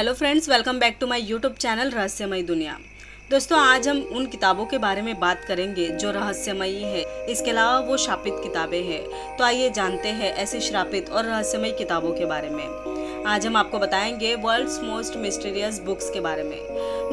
Hello friends, welcome back to my YouTube channel रहस्यमयी दुनिया। दोस्तों, आज हम उन किताबों के बारे में बात करेंगे जो रहस्यमयी है। इसके अलावा वो शापित किताबें हैं। तो आइए जानते हैं ऐसी श्रापित और रहस्यमयी किताबों के बारे में। आज हम आपको बताएंगे वर्ल्ड्स मोस्ट मिस्टीरियस बुक्स के बारे में।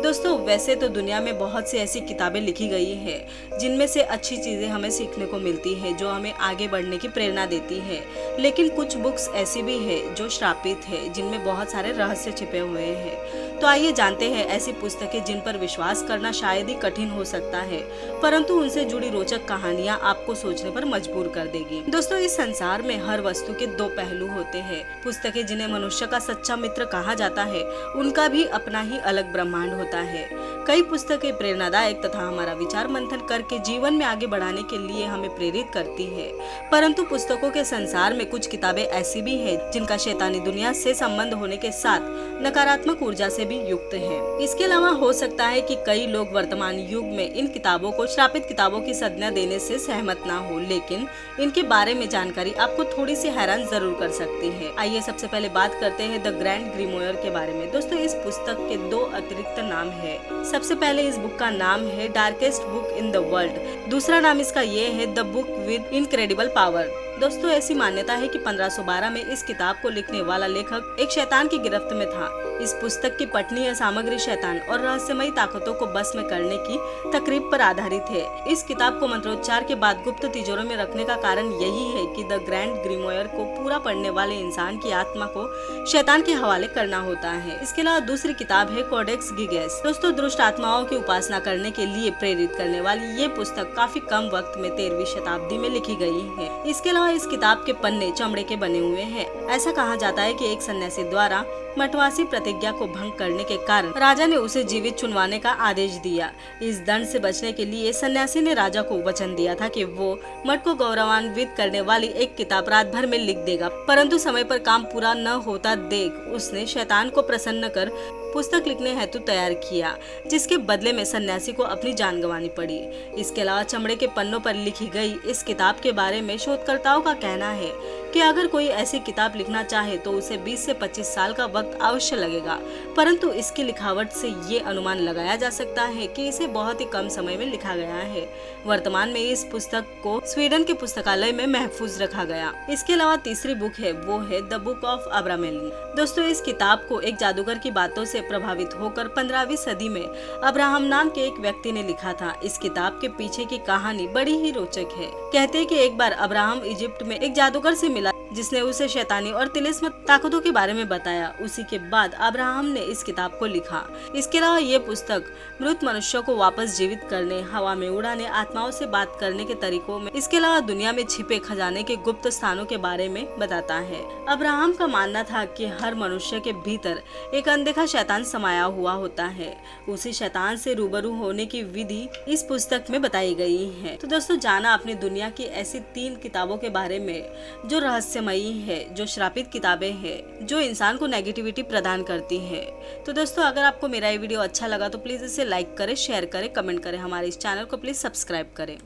दोस्तों, वैसे तो दुनिया में बहुत सी ऐसी किताबें लिखी गई हैं जिनमें से अच्छी चीज़ें हमें सीखने को मिलती हैं, जो हमें आगे बढ़ने की प्रेरणा देती है। लेकिन कुछ बुक्स ऐसी भी है जो श्रापित है, जिनमें बहुत सारे रहस्य छिपे हुए हैं। तो आइए जानते हैं ऐसी पुस्तकें जिन पर विश्वास करना शायद ही कठिन हो सकता है, परंतु उनसे जुड़ी रोचक कहानियां आपको सोचने पर मजबूर कर देगी। दोस्तों, इस संसार में हर वस्तु के दो पहलू होते हैं। पुस्तकें जिन्हें मनुष्य का सच्चा मित्र कहा जाता है, उनका भी अपना ही अलग ब्रह्मांड होता है। कई पुस्तकें प्रेरणादायक तथा हमारा विचार मंथन करके जीवन में आगे बढ़ाने के लिए हमें प्रेरित करती है, परंतु पुस्तकों के संसार में कुछ किताबें ऐसी भी हैं जिनका शैतानी दुनिया से संबंध होने के साथ नकारात्मक ऊर्जा से भी युक्त है। इसके अलावा हो सकता है कि कई लोग वर्तमान युग में इन किताबों को श्रापित किताबों की संज्ञा देने से सहमत ना हो, लेकिन इनके बारे में जानकारी आपको थोड़ी सी हैरान जरूर कर सकती है। आइए सबसे पहले बात करते हैं द ग्रैंड ग्रीमोयर के बारे में। दोस्तों, इस पुस्तक के दो अतिरिक्त नाम है। सबसे पहले इस बुक का नाम है darkest book in the world. दूसरा नाम इसका ये है the book with incredible power. दोस्तों, ऐसी मान्यता है कि 1512 में इस किताब को लिखने वाला लेखक एक शैतान की गिरफ्त में था। इस पुस्तक की पठनीय सामग्री शैतान और रहस्यमयी ताकतों को बस में करने की तकरीब पर आधारित है। इस किताब को मंत्रोच्चार के बाद गुप्त तिजोरों में रखने का कारण यही है कि द ग्रैंड ग्रीमोयर को पूरा पढ़ने वाले इंसान की आत्मा को शैतान के हवाले करना होता है। इसके अलावा दूसरी किताब है कोडेक्स गिगेस। दोस्तों, दुष्ट आत्माओं की उपासना करने के लिए प्रेरित करने वाली ये पुस्तक काफी कम वक्त में 13वीं शताब्दी में लिखी गई है। इसके अलावा इस किताब के पन्ने चमड़े के बने हुए हैं। ऐसा कहा जाता है कि एक सन्यासी द्वारा मठवासी प्रतिज्ञा को भंग करने के कारण राजा ने उसे जीवित चुनवाने का आदेश दिया। इस दंड से बचने के लिए सन्यासी ने राजा को वचन दिया था कि वो मठ को गौरवान्वित करने वाली एक किताब रात भर में लिख देगा, परंतु समय पर काम पूरा न होता देख उसने शैतान को प्रसन्न कर पुस्तक लिखने हेतु तैयार किया, जिसके बदले में सन्यासी को अपनी जान गंवानी पड़ी। इसके अलावा चमड़े के पन्नों पर लिखी गई इस किताब के बारे में शोधकर्ताओं का कहना है कि अगर कोई ऐसी किताब लिखना चाहे तो उसे 20 से 25 साल का वक्त अवश्य लगेगा, परंतु इसकी लिखावट से ये अनुमान लगाया जा सकता है कि इसे बहुत ही कम समय में लिखा गया है। वर्तमान में इस पुस्तक को स्वीडन के पुस्तकालय में महफूज रखा गया। इसके अलावा तीसरी बुक है, वो है द बुक ऑफ अब्रामेलिन। दोस्तों, इस किताब को एक जादूगर की बातों से प्रभावित होकर 15वीं सदी में अब्राहम नाम के एक व्यक्ति ने लिखा था। इस किताब के पीछे की कहानी बड़ी ही रोचक है। कहते हैं कि एक बार अब्राहम इजिप्ट में एक जादूगर से मिला, जिसने उसे शैतानी और तिलिस्म ताकतों के बारे में बताया। उसी के बाद अब्राहम ने इस किताब को लिखा। इसके अलावा ये पुस्तक मृत मनुष्यों को वापस जीवित करने, हवा में उड़ाने, आत्माओं से बात करने के तरीकों में, इसके अलावा दुनिया में छिपे खजाने के गुप्त स्थानों के बारे में बताता है। अब्राहम का मानना था कि हर मनुष्य के भीतर एक अनदेखा शैतान समाया हुआ होता है। उसी शैतान से रूबरू होने की विधि इस पुस्तक में बताई गई है। तो दोस्तों, जाना अपनी दुनिया की ऐसी 3 किताबों के बारे में जो रहस्यमयी है, जो श्रापित किताबें हैं, जो इंसान को नेगेटिविटी प्रदान करती है। तो दोस्तों, अगर आपको मेरा ये वीडियो अच्छा लगा तो प्लीज इसे लाइक करें, शेयर करें, कमेंट करें। हमारे इस चैनल को प्लीज सब्सक्राइब करें।